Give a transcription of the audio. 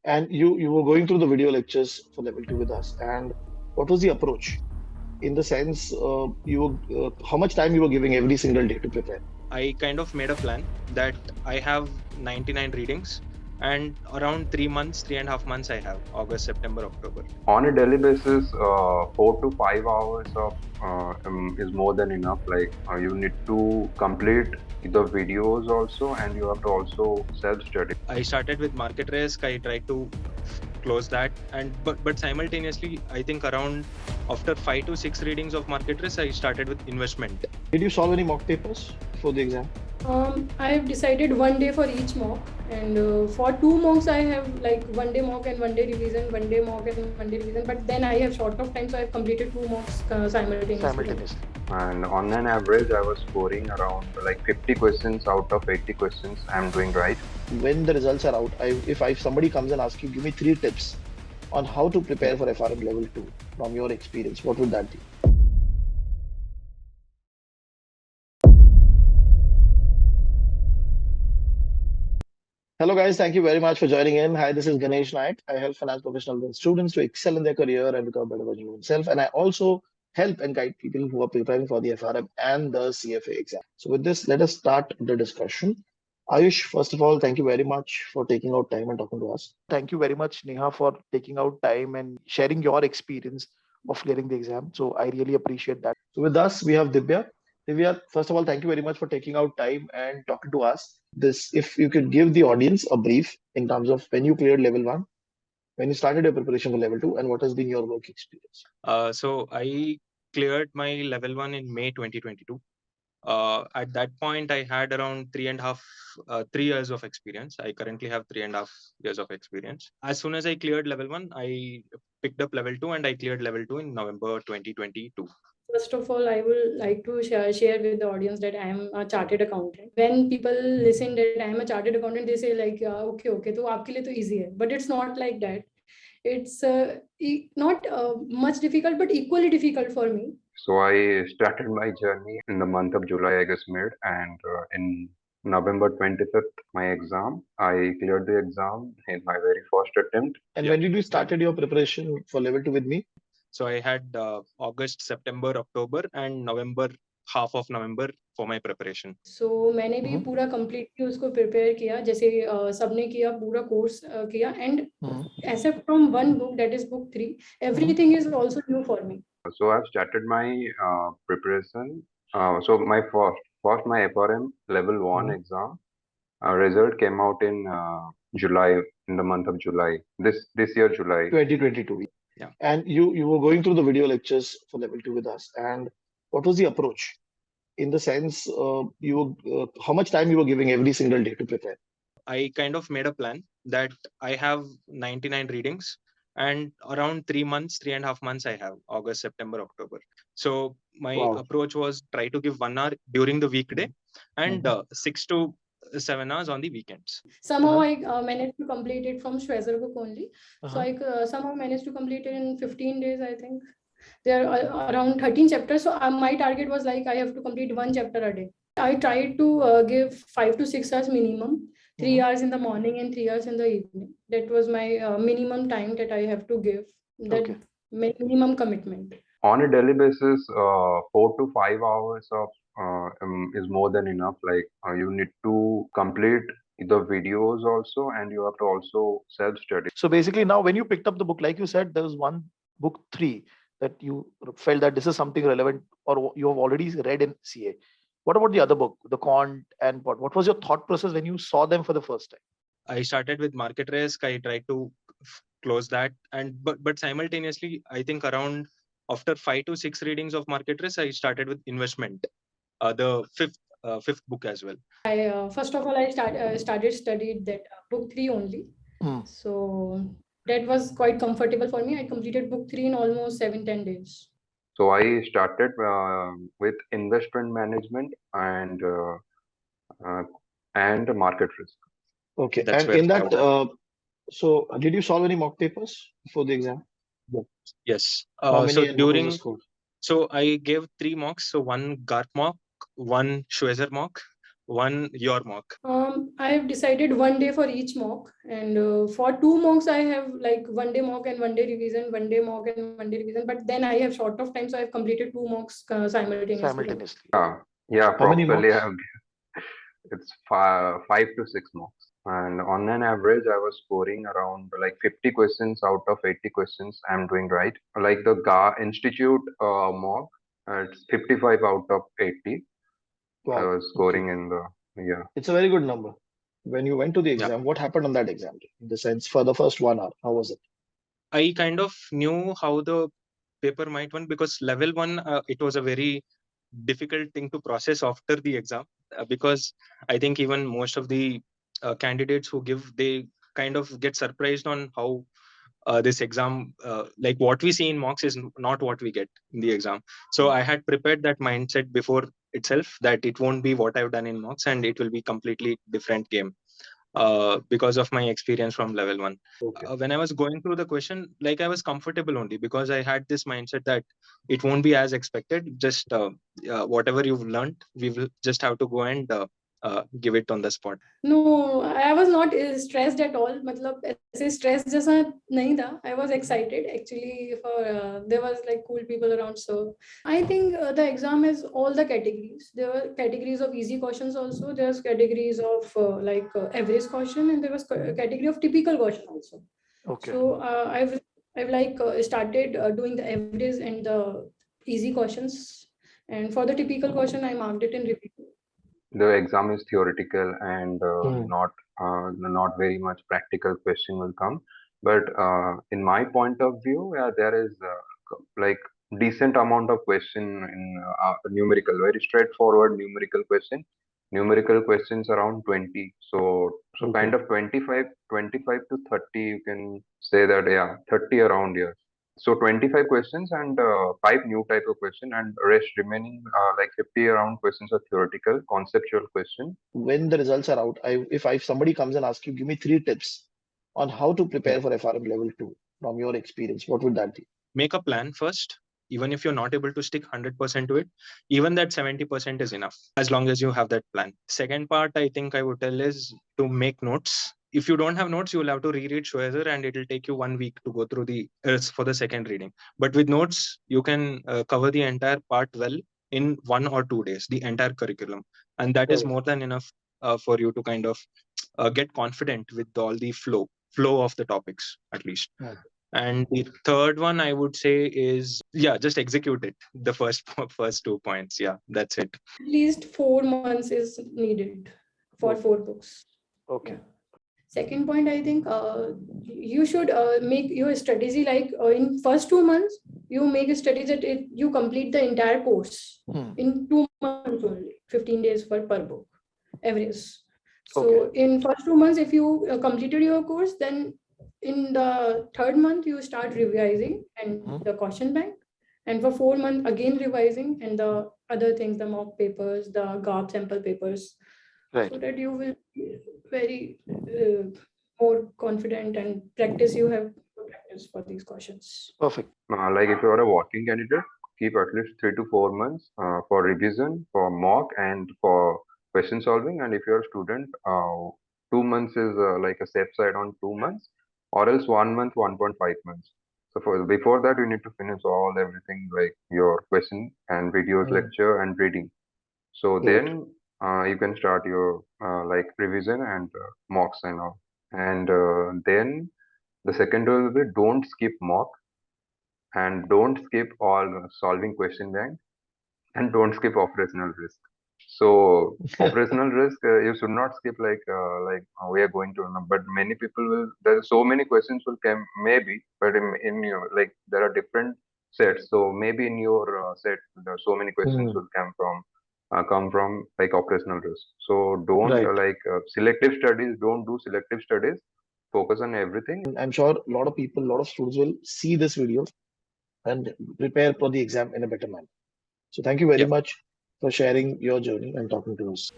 And you were going through the video lectures for level 2 with us. And what was the approach? In the sense, how much time you were giving every single day to prepare? I kind of made a plan that I have 99 readings, and around 3 months, 3.5 months, I have August, September, October. On a daily basis, 4 to 5 hours of is more than enough. Like you need to complete the videos also, and you have to also self-study. I started with market risk. I tried to close that, and but simultaneously, I think around after 5 to 6 readings of market risk, I started with investment. Did you solve any mock papers for the exam? I have decided one day for each mock, and for 2 mocks I have like 1 day mock and 1 day revision, 1 day mock and 1 day revision. But then I have short of time, so I have completed 2 mocks simultaneously. And on an average, I was scoring around like 50 questions out of 80 questions. I'm doing right. When the results are out, if somebody comes and asks you, give me 3 tips on how to prepare for FRM level 2 from your experience, what would that be? Hello guys, thank you very much for joining in. Hi, this is Ganesh Naik. I help finance professionals and students to excel in their career and become a better version of themselves. And I also help and guide people who are preparing for the FRM and the CFA exam. So with this, let us start the discussion. Ayush, first of all, thank you very much for taking out time and talking to us. Thank you very much, Neha, for taking out time and sharing your experience of clearing the exam. So I really appreciate that. So with us, we have Divya. Divya, first of all, thank you very much for taking out time and talking to us. If you could give the audience a brief in terms of when you cleared level 1, when you started your preparation for level 2, and what has been your work experience. So I cleared my level 1 in May 2022. At that point, I had around 3 years of experience. I currently have 3.5 years of experience. As soon as I cleared level 1, I picked up level 2, and I cleared level 2 in November 2022. First of all, I would like to share with the audience that I am a chartered accountant. When people listen that I am a chartered accountant, they say like, okay, तो आपके लिए तो easy है. But it's not like that. It's not much difficult, but equally difficult for me. So I started my journey in the month of July, I guess mid, and in November 25th, my exam. I cleared the exam in my very first attempt. And when did you started your preparation for level 2 with me? So I had August, September, October, and November, half of November for my preparation. So मैंने भी पूरा completely उसको prepare किया, जैसे सबने किया, पूरा course किया, and except from one book, that is book 3, everything is also new for me. So I've started my preparation. So my my FRM level 1 exam result came out in July, in the month of July. This year, July 2022. Yeah. And you were going through the video lectures for level 2 with us. And what was the approach? In the sense, how much time you were giving every single day to prepare? I kind of made a plan that I have 99 readings, and around 3 months, 3.5 months, I have August, September, October. So my approach was try to give 1 hour during the weekday and 6 to 7 hours on the weekends. Somehow I managed to complete it from Shwezar book only. So I somehow managed to complete it in 15 days, I think. There are around 13 chapters. So my target was like I have to complete 1 chapter a day. I tried to give 5 to 6 hours minimum, 3 hours in the morning and 3 hours in the evening. That was my minimum time that I have to give. That minimum commitment. On a daily basis, 4 to 5 hours of is more than enough. Like you need to complete the videos also, and you have to also self-study. So basically now when you picked up the book, like you said, there was one book 3 that you felt that this is something relevant or you have already read in CA. What about the other book, the Quant and what was your thought process when you saw them for the first time? I started with market risk. I tried to close that, and but simultaneously, I think around after 5 to 6 readings of market risk, I started with investment, the fifth book as well. I first of all I studied that book 3 only. So that was quite comfortable for me. I completed book 3 in almost 7-10 days. So I started with investment management and market risk. Okay, and in that, so did you solve any mock papers before the exam? Yes. How many So and what was the score? So I gave 3 mocks. So 1 GARP mock, 1 Schwezer mock, your mock? I have decided 1 day for each mock, and for 2 mocks I have like 1 day mock and 1 day revision, 1 day mock and 1 day revision. But then I have short of time, so I have completed 2 mocks simultaneously. Yeah, How many probably mocks? it's 5 to 6 marks. And on an average, I was scoring around like 50 questions out of 80 questions. I'm doing right. Like the Institute mock, it's 55 out of 80. I Wow. was scoring in the, yeah. It's a very good number. When you went to the Yeah. exam, what happened on that exam? In the sense, for the first 1 hour, how was it? I kind of knew how the paper might went, because level 1, it was a very difficult thing to process after the exam, because I think even most of the candidates who give, they kind of get surprised on how this exam, like what we see in mocks is not what we get in the exam. So I had prepared that mindset before itself, that it won't be what I've done in mocks, and it will be completely different game, because of my experience from level 1. Okay. When I was going through the question, like I was comfortable only because I had this mindset that it won't be as expected. Just whatever you've learned, we will just have to go and give it on the spot. No, I was not stressed at all. मतलब ऐसे stress जैसा नहीं था. I was excited actually for there was like cool people around. So I think the exam has all the categories. There were categories of easy questions also. There's categories of average question, and there was category of typical question also. Okay. So I've like started doing the average and the easy questions, and for the typical question I marked it in review. The exam is theoretical and Hmm. not very much practical question will come. But in my point of view, yeah, there is like decent amount of question in numerical, very straightforward numerical question. Numerical questions around 20. So Okay. kind of 25 to 30, you can say that, yeah, 30 around here. So 25 questions and 5 new type of question, and rest remaining like 50 around questions are theoretical, conceptual question. When the results are out, if somebody comes and asks you, give me 3 tips on how to prepare for FRM level 2 from your experience, what would that be? Make a plan first. Even if you're not able to stick 100% to it, even that 70% is enough, as long as you have that plan. Second part, I think I would tell, is to make notes. If you don't have notes, you will have to reread Schweitzer, and it will take you 1 week to go through the for the second reading. But with notes, you can cover the entire part well in 1 or 2 days, the entire curriculum, and that is more than enough for you to kind of get confident with all the flow of the topics, at least. Hmm. And the third one I would say is, yeah, just execute it. The first 2 points. Yeah, that's it. At least 4 months is needed for 4 books. Okay. Yeah. Second point, I think you should make your strategy like in first 2 months, you make a strategy that you complete the entire course in 2 months only, 15 days per book, average. So in first 2 months, if you completed your course, then in the third month, you start revising and the question bank. And for 4 months, again revising and the other things, the mock papers, the GARP sample papers, Right. so that you will be very more confident and practice. You have to practice for these questions. Perfect. Like if you are a working candidate, keep at least 3 to 4 months for revision, for mock, and for question solving. And if you're a student, 2 months is like a safe side on 2 months, or else 1 month, 1.5 months. So before that, you need to finish everything like your question and videos, lecture, and reading. So then you can start your like revision and mocks and all. And then the second rule will be, don't skip mock, and don't skip all solving question bank, and don't skip operational risk. So operational risk, you should not skip we are going to, but many people will, there are so many questions will come maybe, but in your, like there are different sets, so maybe in your set there are so many questions will come from like operational risk. So don't selective studies, don't do selective studies, focus on everything. I'm sure a lot of people, a lot of students will see this video and prepare for the exam in a better manner. So thank you very much for sharing your journey and talking to us.